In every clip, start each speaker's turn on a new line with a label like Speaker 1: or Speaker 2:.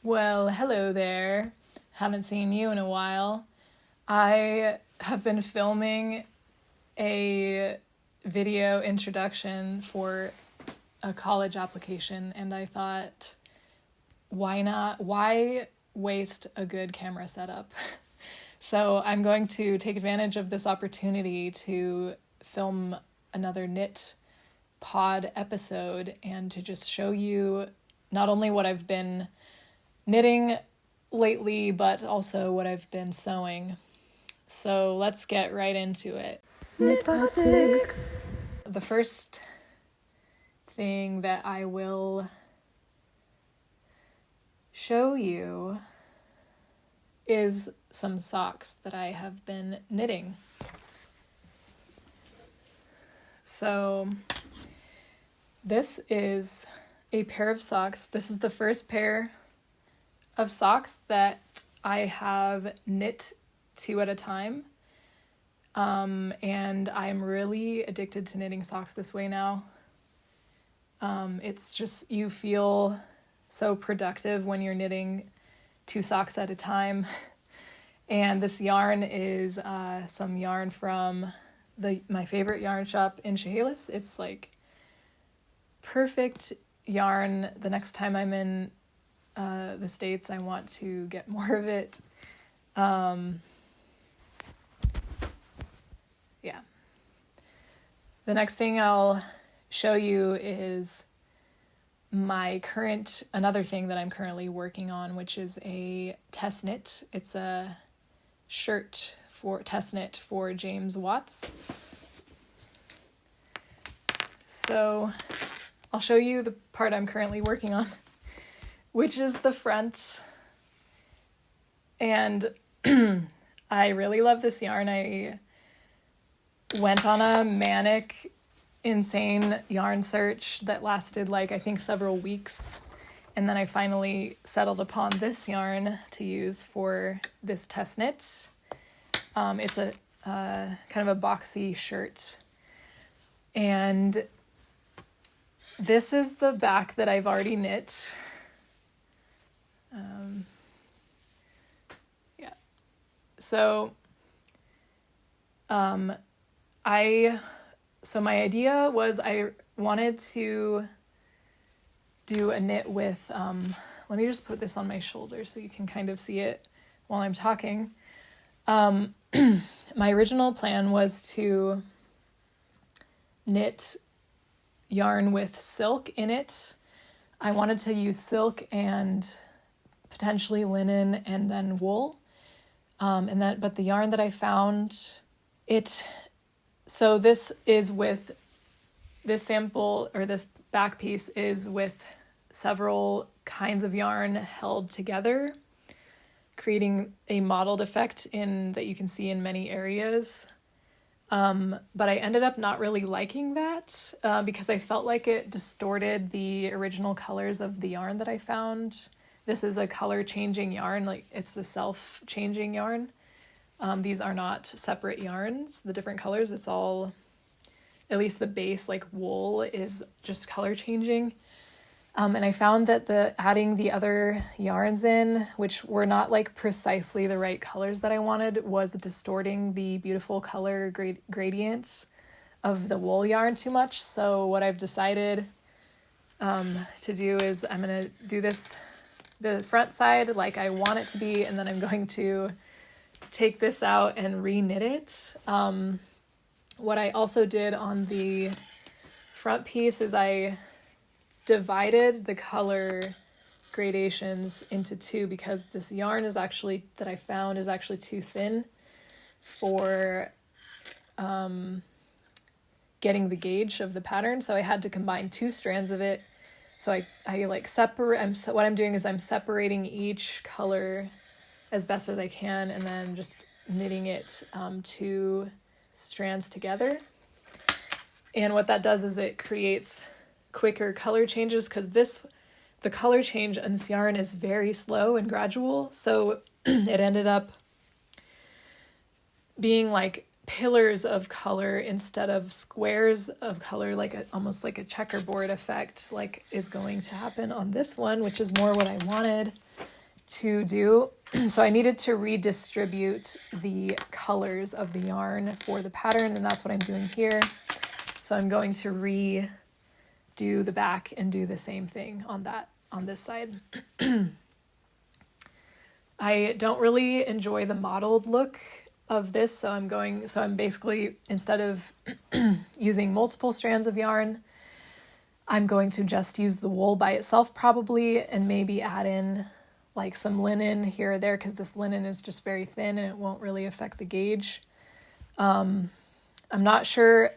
Speaker 1: Well, hello there. Haven't seen you in a while. I have been filming a video introduction for a college application, and I thought, why waste a good camera setup? So I'm going to take advantage of this opportunity to film another Knitpod episode and to just show you not only what I've been knitting lately, but also what I've been sewing. So let's get right into it.
Speaker 2: Knitpod 6.
Speaker 1: The first thing that I will show you is some socks that I have been knitting. So this is a pair of socks. This is the first pair of socks that I have knit 2 at a time. And I'm really addicted to knitting socks this way now. It's just, you feel so productive when you're knitting 2 socks at a time. And this yarn is some yarn from my favorite yarn shop in Chehalis. It's like perfect yarn. The next time I'm in the States, I want to get more of it. Yeah. The next thing I'll show you is another thing that I'm currently working on, which is a test knit. It's a shirt for test knit for James Watts. So I'll show you the part I'm currently working on, which is the front. And I really love this yarn. I went on a manic, insane yarn search that lasted I think several weeks. And then I finally settled upon this yarn to use for this test knit. It's a kind of a boxy shirt. And this is the back that I've already knit. Yeah. So, my idea was I wanted to do a knit with, let me just put this on my shoulder so you can kind of see it while I'm talking. My original plan was to knit yarn with silk in it. I wanted to use silk and potentially linen and then wool. But the yarn that I found, so this is with this sample, or this back piece is with several kinds of yarn held together, creating a mottled effect that you can see in many areas. But I ended up not really liking that because I felt like it distorted the original colors of the yarn that I found. This is a color changing yarn, it's a self-changing yarn. These are not separate yarns, the different colors. It's all, at least the base, wool, is just color changing. And I found that adding the other yarns in, which were not precisely the right colors that I wanted, was distorting the beautiful color gradient of the wool yarn too much. So what I've decided to do is I'm going to do the front side like I want it to be, and then I'm going to take this out and re-knit it. What I also did on the front piece is I divided the color gradations into 2 because this yarn that I found is actually too thin for getting the gauge of the pattern. So I had to combine 2 strands of it. So I separate, what I'm doing is I'm separating each color as best as I can and then just knitting it 2 strands together. And what that does is it creates quicker color changes, because the color change on this yarn is very slow and gradual. So it ended up being pillars of color instead of squares of color, almost like a checkerboard effect is going to happen on this one, which is more what I wanted. to do. So I needed to redistribute the colors of the yarn for the pattern, and that's what I'm doing here. So I'm going to redo the back and do the same thing on this side. I don't really enjoy the mottled look of this, so I'm basically, instead of using multiple strands of yarn, I'm going to just use the wool by itself probably, and maybe add in like some linen here or there, because this linen is just very thin and it won't really affect the gauge. I'm not sure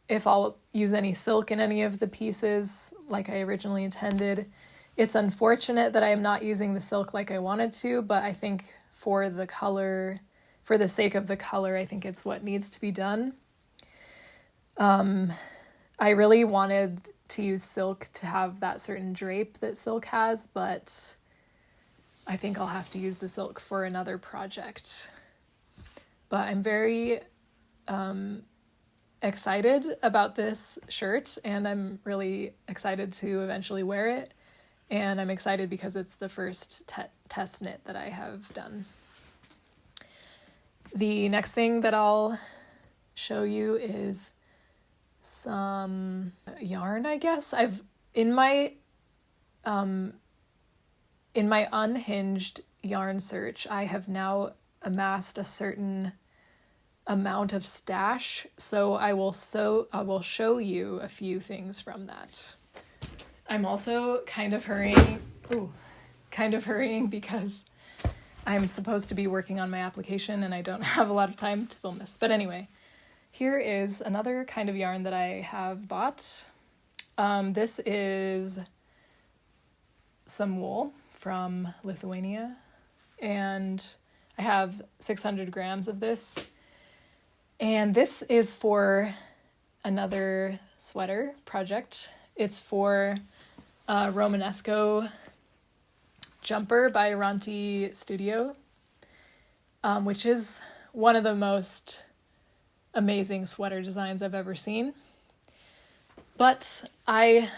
Speaker 1: if I'll use any silk in any of the pieces like I originally intended. It's unfortunate that I am not using the silk like I wanted to, but I think for the color, for the sake of the color, I think it's what needs to be done. I really wanted to use silk to have that certain drape that silk has, but I think I'll have to use the silk for another project. But I'm very excited about this shirt, and I'm really excited to eventually wear it. And I'm excited because it's the first test knit that I have done. The next thing that I'll show you is some yarn, I guess. In my unhinged yarn search, I have now amassed a certain amount of stash, so I will show you a few things from that. I'm also kind of hurrying because I'm supposed to be working on my application and I don't have a lot of time to film this. But anyway, here is another kind of yarn that I have bought. This is some wool from Lithuania, and I have 600 grams of this. And this is for another sweater project. It's for Romanesco jumper by Ronti Studio, which is one of the most amazing sweater designs I've ever seen. But I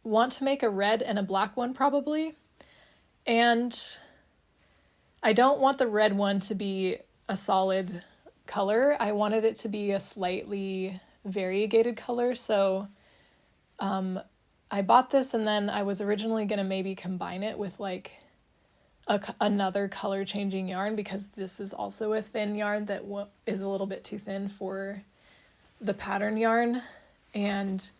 Speaker 1: want to make a red and a black one probably, and I don't want the red one to be a solid color. I wanted it to be a slightly variegated color, so I bought this, and then I was originally going to maybe combine it with like another color changing yarn, because this is also a thin yarn that is a little bit too thin for the pattern yarn, and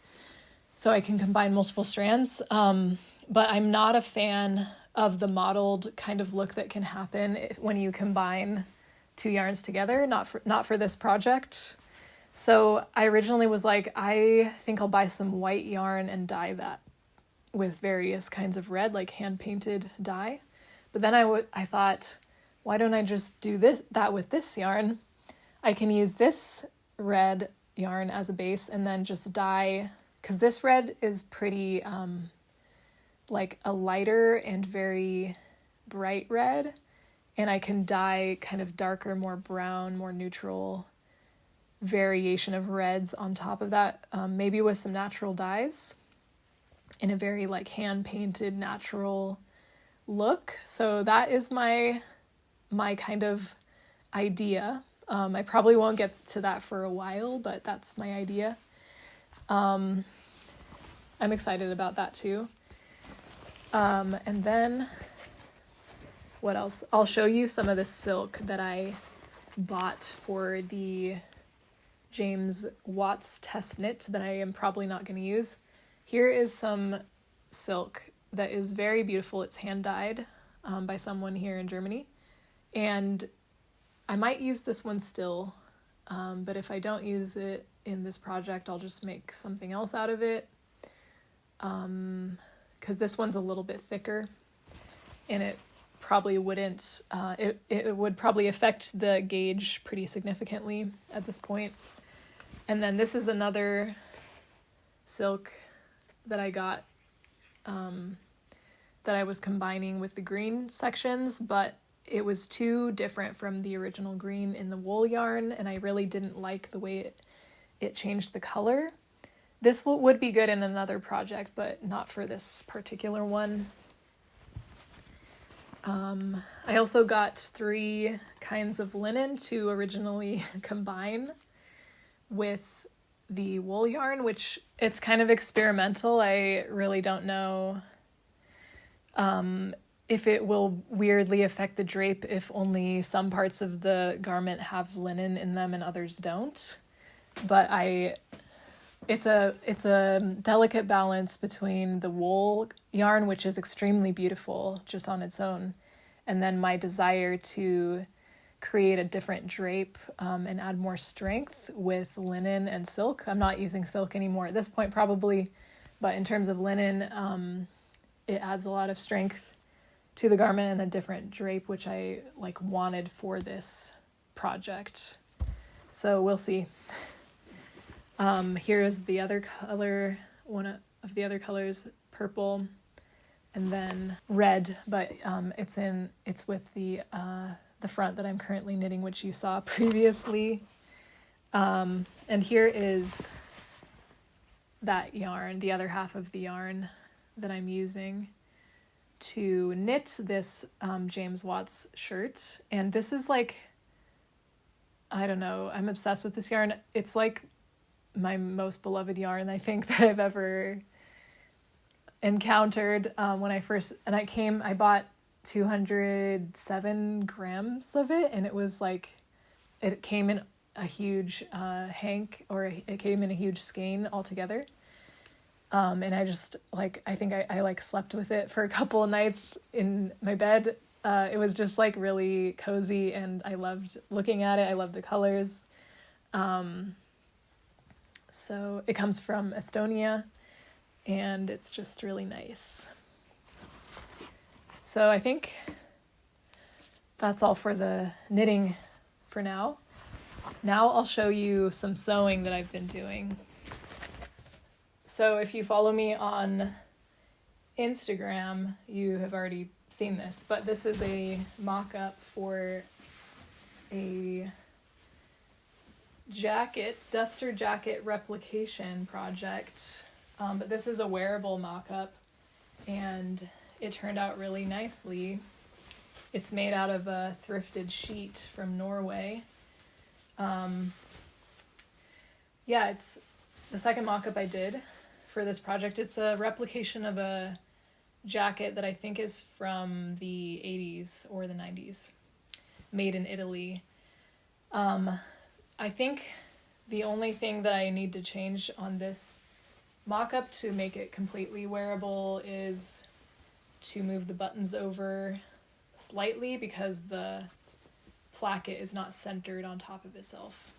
Speaker 1: so I can combine multiple strands. But I'm not a fan of the mottled kind of look that can happen when you combine two yarns together, not for this project. So I originally was like, I think I'll buy some white yarn and dye that with various kinds of red, like hand-painted dye. But then I thought, why don't I just do that with this yarn? I can use this red yarn as a base and then just dye, because this red is pretty like a lighter and very bright red, and I can dye kind of darker, more brown, more neutral variation of reds on top of that, maybe with some natural dyes in a very like hand-painted natural look. So that is my kind of idea. I probably won't get to that for a while, but that's my idea. I'm excited about that too. And then what else? I'll show you some of the silk that I bought for the James Watts test knit that I am probably not going to use. Here is some silk that is very beautiful. It's hand dyed by someone here in Germany, and I might use this one still, but if I don't use it in this project, I'll just make something else out of it, because this one's a little bit thicker, and it probably wouldn't, it would probably affect the gauge pretty significantly at this point. And then this is another silk that I got, that I was combining with the green sections, but it was too different from the original green in the wool yarn, and I really didn't like the way it changed the color. This would be good in another project, but not for this particular one. I also got 3 kinds of linen to originally combine with the wool yarn, which it's kind of experimental. I really don't know if it will weirdly affect the drape if only some parts of the garment have linen in them and others don't. But it's a delicate balance between the wool yarn, which is extremely beautiful just on its own, and then my desire to create a different drape and add more strength with linen and silk. I'm not using silk anymore at this point probably, but in terms of linen, it adds a lot of strength to the garment and a different drape, which I wanted for this project. So we'll see. Here's the other color, one of the other colors, purple, and then red, but it's with the front that I'm currently knitting, which you saw previously. And here is that yarn, the other half of the yarn that I'm using to knit this James Watts shirt. And this is I don't know, I'm obsessed with this yarn. It's my most beloved yarn, I think, that I've ever encountered. I bought 207 grams of it, and it was it came in a huge it came in a huge skein altogether. And I just I think I slept with it for a couple of nights in my bed. It was just really cozy, and I loved looking at it. I loved the colors. So it comes from Estonia, and it's just really nice. So I think that's all for the knitting for now. Now I'll show you some sewing that I've been doing. So if you follow me on Instagram, you have already seen this, but this is a mock-up for a duster jacket replication project. But this is a wearable mock-up, and it turned out really nicely. It's made out of a thrifted sheet from Norway. It's the second mock-up I did for this project. It's a replication of a jacket that I think is from the 80s or the 90s, made in Italy. I think the only thing that I need to change on this mock-up to make it completely wearable is to move the buttons over slightly, because the placket is not centered on top of itself.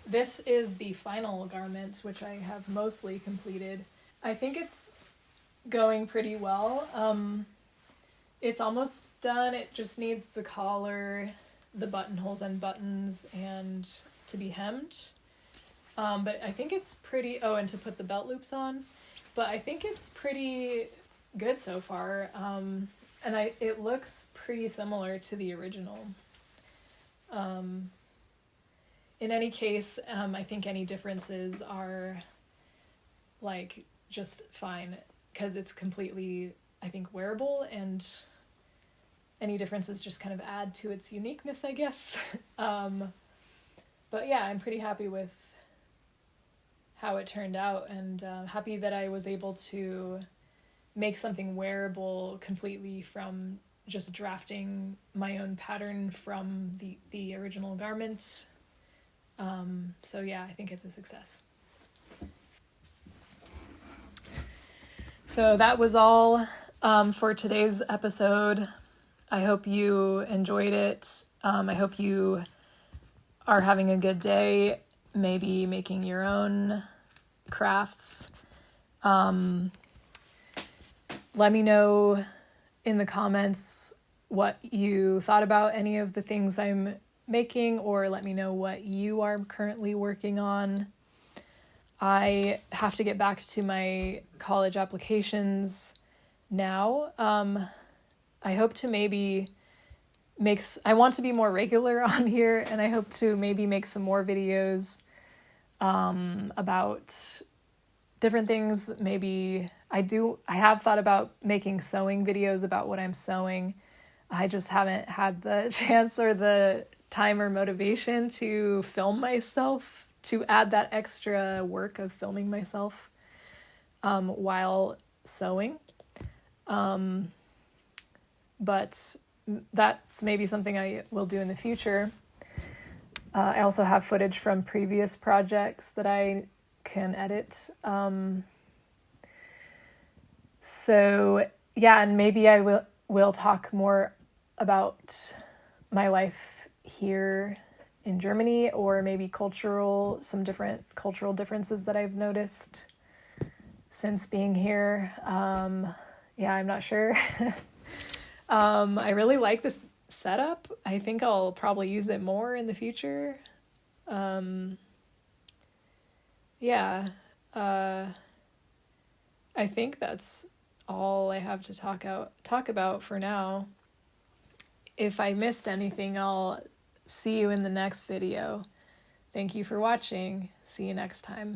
Speaker 1: This is the final garment, which I have mostly completed. I think it's going pretty well. It's almost done. It just needs the collar, the buttonholes and buttons, and to be hemmed. But I think it's pretty... Oh, and to put the belt loops on. But I think it's pretty good so far. And it looks pretty similar to the original. In any case, I think any differences are just fine, because it's completely, I think, wearable, and any differences just kind of add to its uniqueness, I guess. But yeah, I'm pretty happy with how it turned out, and happy that I was able to make something wearable completely from just drafting my own pattern from the original garment. So yeah, I think it's a success. So that was all for today's episode. I hope you enjoyed it. I hope you are having a good day, maybe making your own crafts. Let me know in the comments what you thought about any of the things I'm making, or let me know what you are currently working on. I have to get back to my college applications now. I hope to maybe I want to be more regular on here, and I hope to maybe make some more videos about different things. Maybe I have thought about making sewing videos about what I'm sewing. I just haven't had the chance or the time or motivation to film myself, to add that extra work of filming myself while sewing. But that's maybe something I will do in the future. I also have footage from previous projects that I can edit. So yeah, and maybe I will talk more about my life here in Germany, or maybe some different cultural differences that I've noticed since being here. Yeah, I'm not sure. I really like this setup. I think I'll probably use it more in the future. Yeah. I think that's all I have to talk about for now. If I missed anything, I'll see you in the next video. Thank you for watching. See you next time.